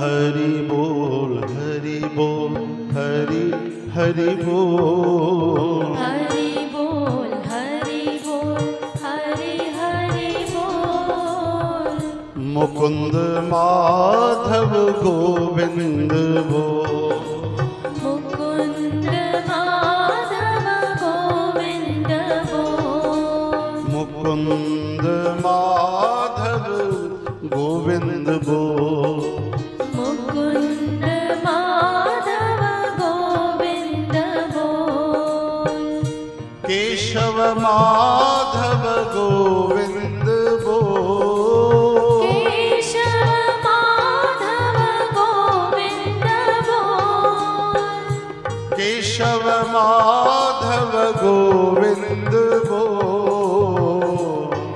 हरि बोल हरि बोल हरि हरि बोल हरि बोल हरि बोल हरि हरि बोल। मुकुंद माधव गोविंद बोल मुकुंद माधव गोविंद बोल। मुकुंद माधव गोविंद बोल मुकुंद माधव गोविंद बोल। केशव माधव गोविंद बोल केशव माधव गोविंद बोल। केशव माधव गोविंद बोल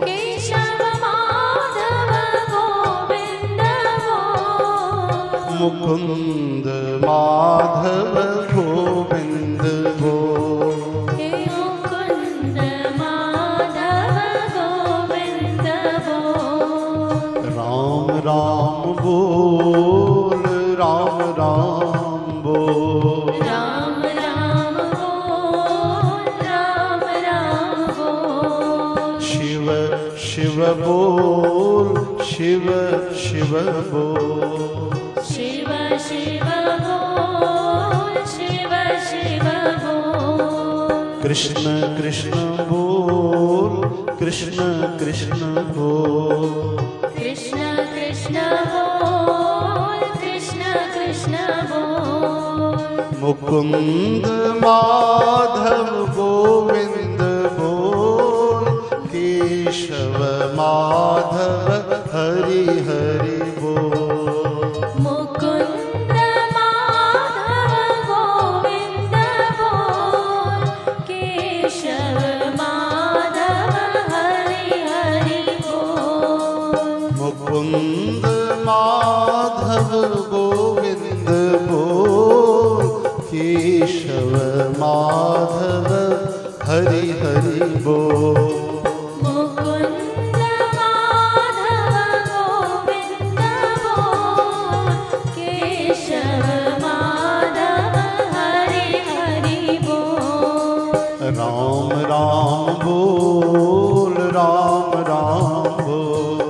केशव माधव गोविंद बोल। मुकुंद माधव गोविंद बोल हे मुकुंद माधव गोविंद बोल। राम राम बोल राम राम बोल राम राम बोल राम राम बोल। शिव शिव बोल शिव शिव बोल शिव शिव बोल शिव शिव बोल। कृष्ण कृष्ण बोल कृष्ण कृष्ण बोल कृष्ण कृष्ण बोल कृष्ण कृष्ण बोल। मुकुंद माधव गोविंद बोल केशव माधव हरि हरि बोल मुकुंद माधव गोविंद बोल। केशव माधव हरि हरि बोल। मुकुंद माधव गोविंद बोल केशव माधव हरि हरि बोल मुकुंद माधव गोविंद बोल। केशव माधव हरि हरि बोल। राम राम बोल राम राम बोल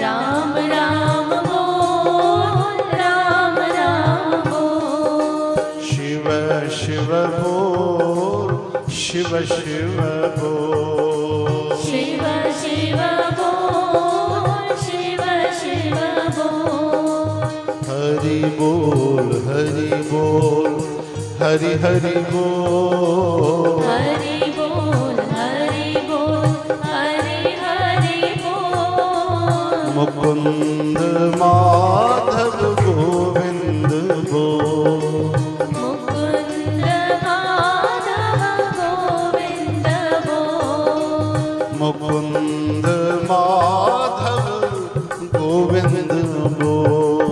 राम राम बोल राम राम बोल। शिव शिव बोल शिव शिव बोल शिव शिव बोल शिव शिव बोल। हरि बोल हरि बोल हरि हरि बोल हरि बोल हरि बोल हरि हरि बोल। मुकुंद माधव गोविंद बोल मुकुंद माधव गोविंद बोल। मुकुंद माधव गोविंद बोल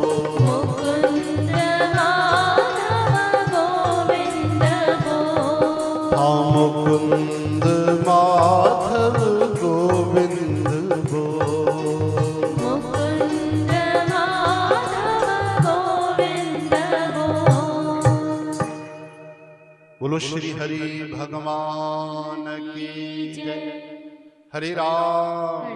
मुकुंद माधव गोविंद बोल। हाँ मुकुंद माधव गोविंद बोल मुकुंद माधव गोविंद बोल। बोलो श्री हरि भगवान की जय। हरे राम